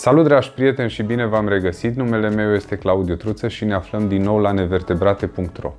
Salut, dragi prieteni, și bine v-am regăsit! Numele meu este Claudiu Truță și ne aflăm din nou la nevertebrate.ro.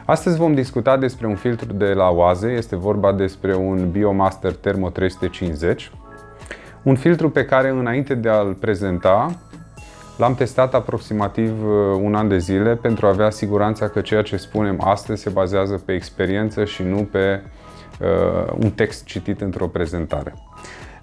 Astăzi vom discuta despre un filtru de la Oase. Este vorba despre un Biomaster Thermo 350. Un filtru pe care, înainte de a-l prezenta, l-am testat aproximativ un an de zile pentru a avea siguranța că ceea ce spunem astăzi se bazează pe experiență și nu pe un text citit într-o prezentare.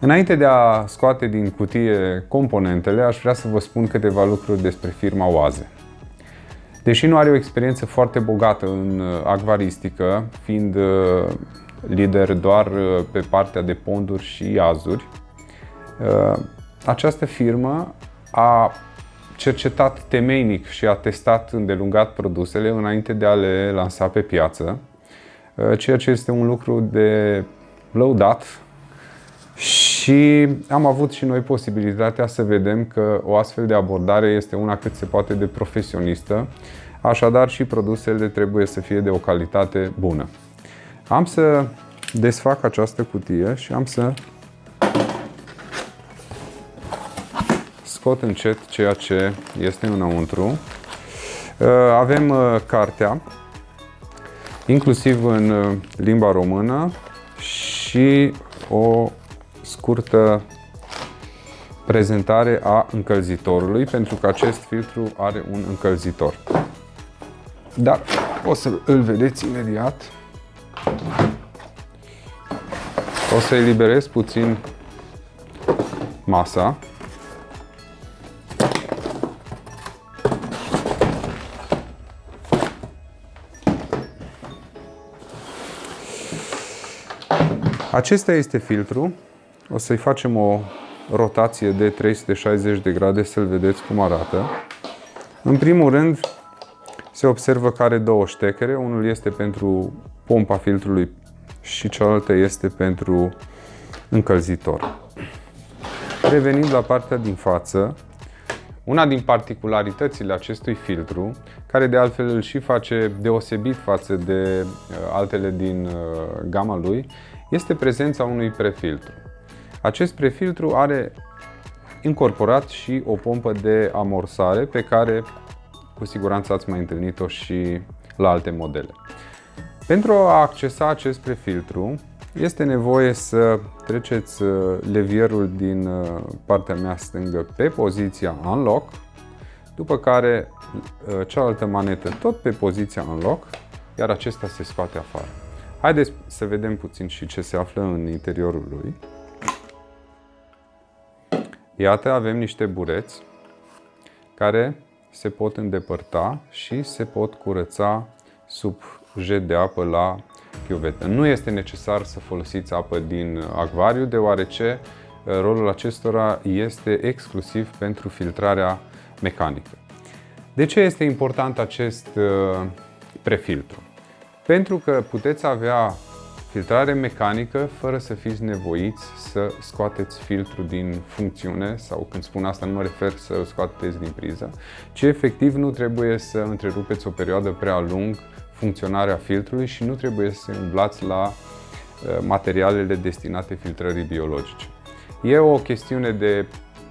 Înainte de a scoate din cutie componentele, aș vrea să vă spun câteva lucruri despre firma Oase. Deși nu are o experiență foarte bogată în acvaristică, fiind lider doar pe partea de ponduri și iazuri, această firmă a cercetat temeinic și a testat îndelungat produsele înainte de a le lansa pe piață, ceea ce este un lucru de lăudat. Și am avut și noi posibilitatea să vedem că o astfel de abordare este una cât se poate de profesionistă, așadar și produsele trebuie să fie de o calitate bună. Am să desfac această cutie și am să scot încet ceea ce este înăuntru. Avem cartea, inclusiv în limba română, și o scurtă prezentare a încălzitorului, pentru că acest filtru are un încălzitor. Dar o să îl vedeți imediat. O să eliberez puțin masa. Acesta este filtru. O să-i facem o rotație de 360 de grade să-l vedeți cum arată. În primul rând, se observă că are două ștecere. Unul este pentru pompa filtrului și cealaltă este pentru încălzitor. Revenind la partea din față, una din particularitățile acestui filtru, care de altfel îl și face deosebit față de altele din gama lui, este prezența unui prefiltru. Acest prefiltru are incorporat și o pompă de amorsare pe care cu siguranță ați mai întâlnit-o și la alte modele. Pentru a accesa acest prefiltru este nevoie să treceți levierul din partea mea stângă pe poziția Unlock, după care cealaltă manetă tot pe poziția Unlock, iar acesta se scoate afară. Haideți să vedem puțin și ce se află în interiorul lui. Iată, avem niște bureți care se pot îndepărta și se pot curăța sub jet de apă la chiuvetă. Nu este necesar să folosiți apă din acvariu, deoarece rolul acestora este exclusiv pentru filtrarea mecanică. De ce este important acest prefiltru? Pentru că puteți avea filtrare mecanică fără să fiți nevoiți să scoateți filtrul din funcțiune, sau când spun asta nu mă refer să îl scoateți din priză, ci efectiv nu trebuie să întrerupeți o perioadă prea lungă funcționarea filtrului și nu trebuie să umblați la materialele destinate filtrării biologice. E o chestiune de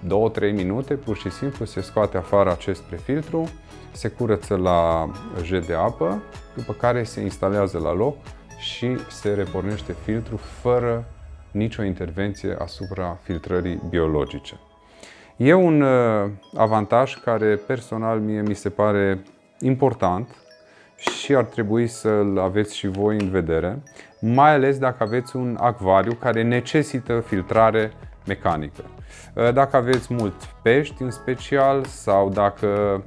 2-3 minute, pur și simplu se scoate afară acest prefiltru, se curăță la jet de apă, după care se instalează la loc și se repornește filtrul fără nicio intervenție asupra filtrării biologice. E un avantaj care personal mie mi se pare important și ar trebui să-l aveți și voi în vedere, mai ales dacă aveți un acvariu care necesită filtrare mecanică. Dacă aveți mult pești în special, sau dacă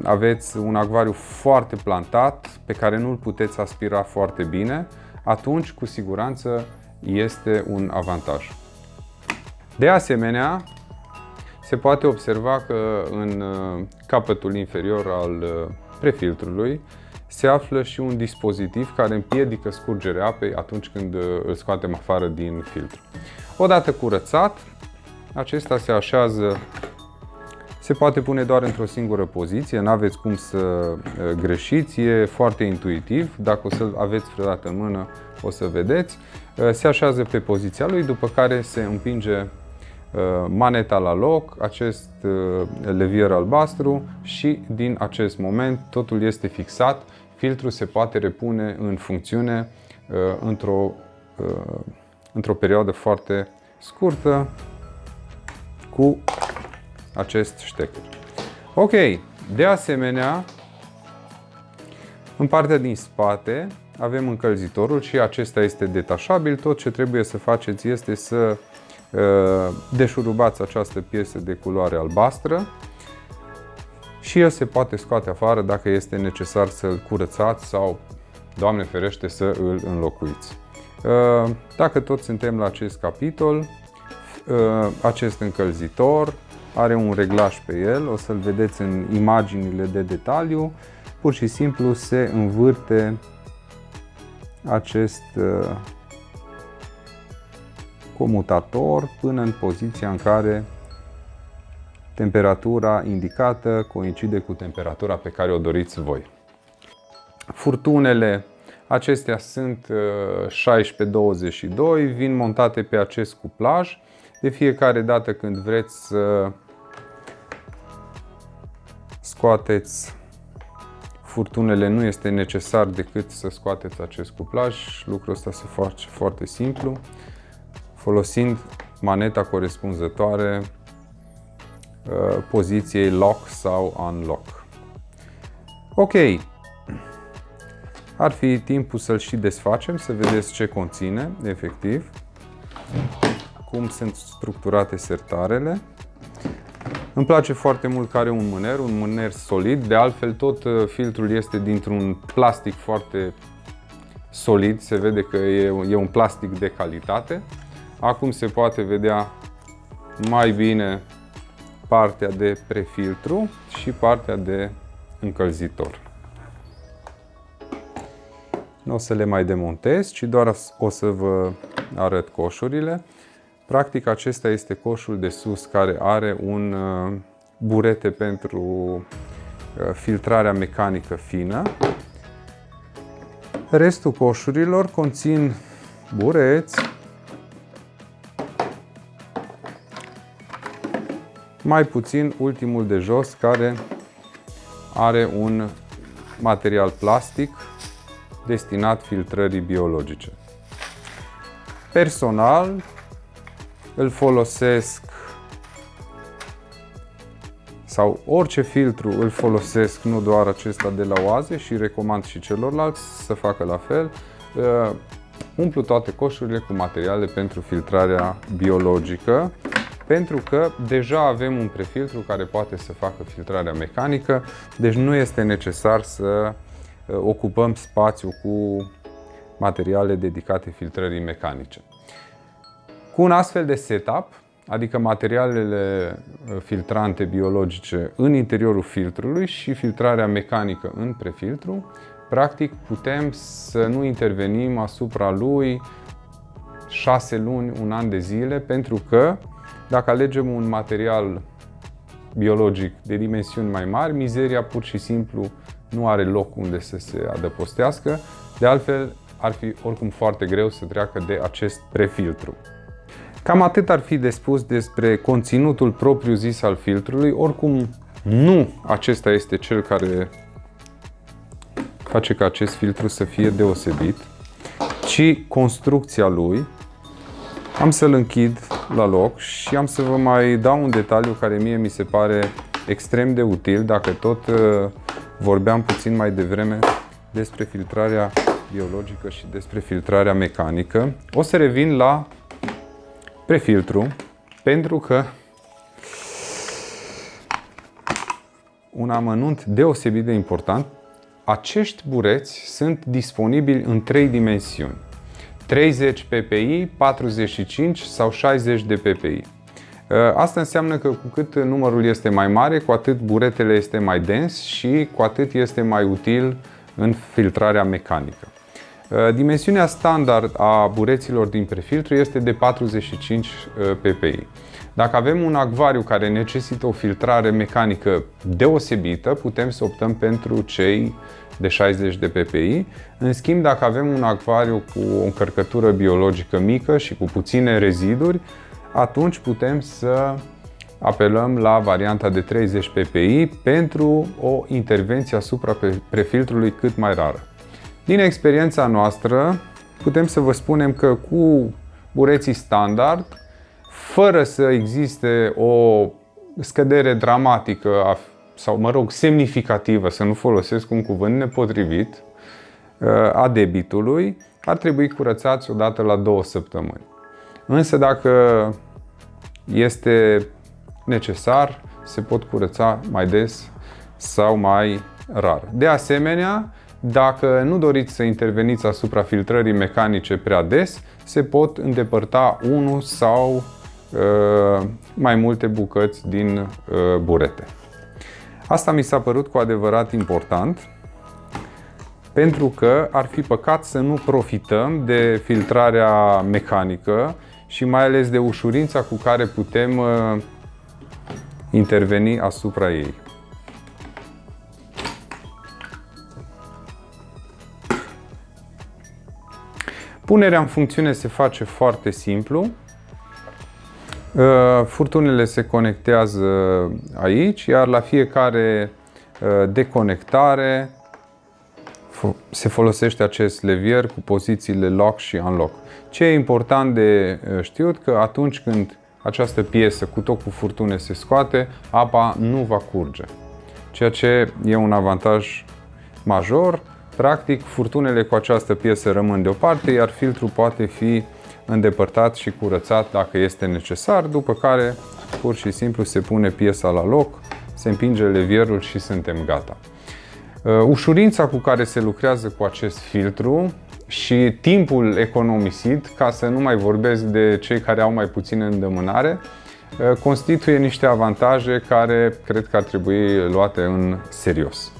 aveți un acvariu foarte plantat pe care nu îl puteți aspira foarte bine, atunci cu siguranță este un avantaj. De asemenea, se poate observa că în capătul inferior al prefiltrului se află și un dispozitiv care împiedică scurgerea apei atunci când îl scoatem afară din filtru. Odată curățat, acesta se așează. Se poate pune doar într-o singură poziție, nu aveți cum să greșiți, e foarte intuitiv. Dacă o să aveți vreodată în mână, o să vedeți. Se așează pe poziția lui, după care se împinge maneta la loc, acest levier albastru și din acest moment totul este fixat. Filtrul se poate repune în funcțiune într-o perioadă foarte scurtă cu acest ștecher. Ok, de asemenea, în partea din spate avem încălzitorul și acesta este detașabil. Tot ce trebuie să faceți este să deșurubați această piesă de culoare albastră și el se poate scoate afară dacă este necesar să-l curățați sau, Doamne ferește, să îl înlocuiți. Dacă tot suntem la acest capitol, acest încălzitor are un reglaj pe el, o să-l vedeți în imaginile de detaliu. Pur și simplu se învârte acest comutator până în poziția în care temperatura indicată coincide cu temperatura pe care o doriți voi. Furtunele acestea sunt 16-22, vin montate pe acest cuplaj. De fiecare dată când vreți să scoateți furtunele, nu este necesar decât să scoateți acest cuplaj. Lucrul ăsta se face foarte simplu, folosind maneta corespunzătoare poziției lock sau unlock. Ok, ar fi timpul să-l și desfacem, să vedeți ce conține efectiv, cum sunt structurate sertarele. Îmi place foarte mult că are un mâner solid, de altfel tot filtrul este dintr-un plastic foarte solid, se vede că e un plastic de calitate. Acum se poate vedea mai bine partea de prefiltru și partea de încălzitor. Nu o să le mai demontez, ci doar o să vă arăt coșurile. Practic acesta este coșul de sus care are un burete pentru filtrarea mecanică fină. Restul coșurilor conțin bureți, mai puțin ultimul de jos care are un material plastic destinat filtrării biologice. Personal îl folosesc, sau orice filtru îl folosesc, nu doar acesta de la Oase, și recomand și celorlalți să facă la fel. Umplu toate coșurile cu materiale pentru filtrarea biologică, pentru că deja avem un prefiltru care poate să facă filtrarea mecanică, deci nu este necesar să ocupăm spațiu cu materiale dedicate filtrării mecanice. Cu un astfel de setup, adică materialele filtrante biologice în interiorul filtrului și filtrarea mecanică în prefiltru, practic putem să nu intervenim asupra lui 6 luni, un an de zile, pentru că dacă alegem un material biologic de dimensiuni mai mari, mizeria pur și simplu nu are loc unde să se adăpostească. De altfel, ar fi oricum foarte greu să treacă de acest prefiltru. Cam atât ar fi de spus despre conținutul propriu-zis al filtrului. Oricum, nu acesta este cel care face ca acest filtru să fie deosebit, ci construcția lui. Am să-l închid la loc și am să vă mai dau un detaliu care mie mi se pare extrem de util, dacă tot vorbeam puțin mai devreme despre filtrarea biologică și despre filtrarea mecanică. O să revin la prefiltru, pentru că un amănunt deosebit de important, acești bureți sunt disponibili în 3 dimensiuni: 30 ppi, 45 sau 60 de ppi. Asta înseamnă că cu cât numărul este mai mare, cu atât buretele este mai dens și cu atât este mai util în filtrarea mecanică. Dimensiunea standard a bureților din prefiltru este de 45 ppi. Dacă avem un acvariu care necesită o filtrare mecanică deosebită, putem să optăm pentru cei de 60 de ppi. În schimb, dacă avem un acvariu cu o încărcătură biologică mică și cu puține reziduri, atunci putem să apelăm la varianta de 30 ppi pentru o intervenție asupra prefiltrului cât mai rară. Din experiența noastră, putem să vă spunem că cu bureții standard, fără să existe o scădere dramatică sau, semnificativă, să nu folosesc un cuvânt nepotrivit, a debitului, ar trebui curățați odată la 2 săptămâni. Însă dacă este necesar, se pot curăța mai des sau mai rar. De asemenea, dacă nu doriți să interveniți asupra filtrării mecanice prea des, se pot îndepărta unul sau mai multe bucăți din burete. Asta mi s-a părut cu adevărat important, pentru că ar fi păcat să nu profităm de filtrarea mecanică și mai ales de ușurința cu care putem interveni asupra ei. Punerea în funcțiune se face foarte simplu. Furtunele se conectează aici, iar la fiecare deconectare se folosește acest levier cu pozițiile lock și unlock. Ce e important de știut, că atunci când această piesă cu tot cu furtune se scoate, apa nu va curge, ceea ce e un avantaj major. Practic, furtunele cu această piesă rămân deoparte, iar filtrul poate fi îndepărtat și curățat dacă este necesar, după care pur și simplu se pune piesa la loc, se împinge levierul și suntem gata. Ușurința cu care se lucrează cu acest filtru și timpul economisit, ca să nu mai vorbesc de cei care au mai puțină îndemânare, constituie niște avantaje care cred că ar trebui luate în serios.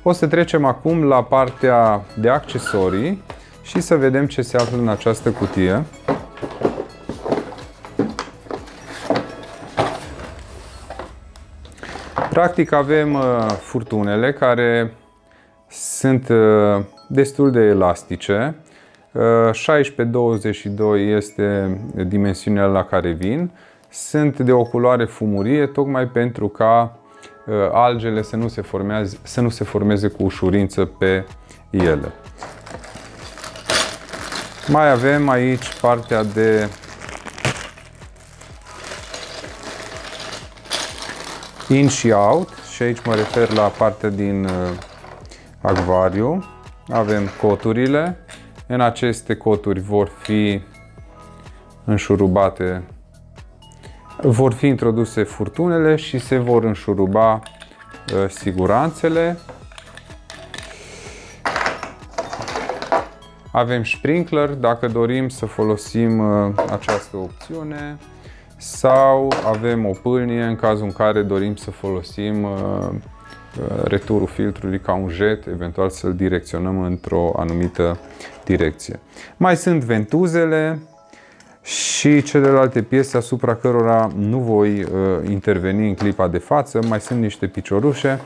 O să trecem acum la partea de accesorii și să vedem ce se află în această cutie. Practic avem furtunele care sunt destul de elastice. 16x22 este dimensiunea la care vin. Sunt de o culoare fumurie, tocmai pentru ca algele să nu se formeze cu ușurință pe ele. Mai avem aici partea de in și out și aici mă refer la partea din acvariu. Avem coturile. În aceste coturi vor fi înșurubate, vor fi introduse furtunele și se vor înșuruba siguranțele. Avem sprinkler dacă dorim să folosim această opțiune, sau avem o pâlnie în cazul în care dorim să folosim returul filtrului ca un jet, eventual să-l direcționăm într-o anumită direcție. Mai sunt ventuzele și celelalte piese asupra cărora nu voi interveni în clipa de față. Mai sunt niște piciorușe.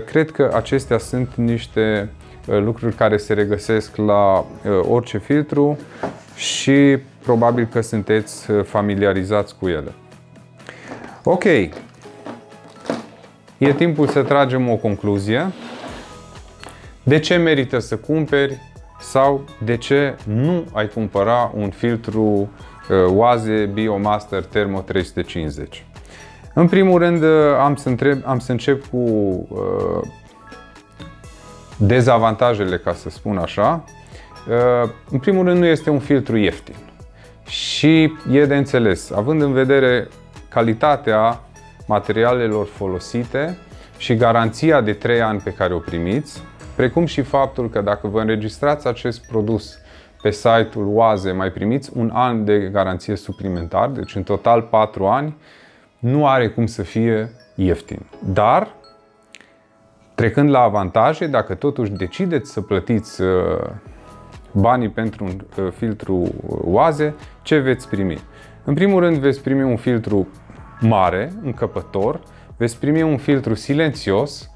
Cred că acestea sunt niște lucruri care se regăsesc la orice filtru și probabil că sunteți familiarizați cu ele. Ok. E timpul să tragem o concluzie. De ce merită să cumperi sau de ce nu ai cumpăra un filtru Oase Biomaster Thermo 350? În primul rând am să încep cu dezavantajele, ca să spun așa. În primul rând, nu este un filtru ieftin și e de înțeles, având în vedere calitatea materialelor folosite și garanția de 3 ani pe care o primiți, precum și faptul că dacă vă înregistrați acest produs pe site-ul Oase, mai primiți un an de garanție suplimentar, deci în total 4 ani, nu are cum să fie ieftin. Dar, trecând la avantaje, dacă totuși decideți să plătiți banii pentru un filtru Oase, ce veți primi? În primul rând veți primi un filtru mare, încăpător, veți primi un filtru silențios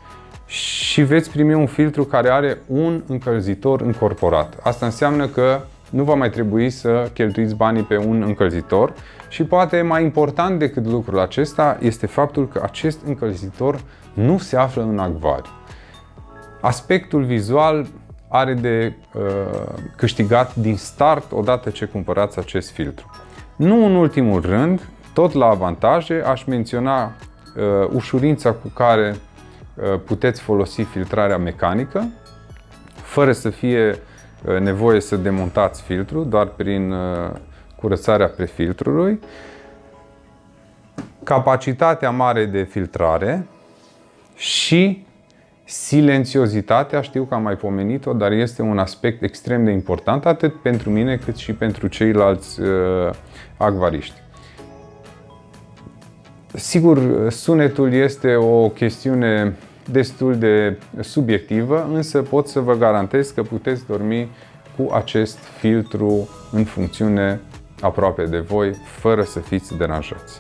și veți primi un filtru care are un încălzitor încorporat. Asta înseamnă că nu va mai trebui să cheltuiți banii pe un încălzitor, Și poate mai important decât lucrul acesta este faptul că acest încălzitor nu se află în acvariu. Aspectul vizual are de câștigat din start odată ce cumpărați acest filtru. Nu în ultimul rând, tot la avantaje, aș menționa ușurința cu care puteți folosi filtrarea mecanică, fără să fie nevoie să demontați filtrul, doar prin curățarea prefiltrului, capacitatea mare de filtrare și silențiozitatea. Știu că am mai pomenit-o, dar este un aspect extrem de important atât pentru mine cât și pentru ceilalți acvariști. Sigur, sunetul este o chestiune destul de subiectivă, însă pot să vă garantez că puteți dormi cu acest filtru în funcțiune aproape de voi, fără să fiți deranjați.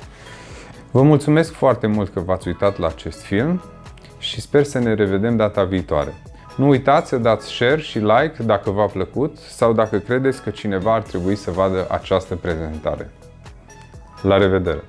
Vă mulțumesc foarte mult că v-ați uitat la acest film și sper să ne revedem data viitoare. Nu uitați să dați share și like dacă v-a plăcut sau dacă credeți că cineva ar trebui să vadă această prezentare. La revedere!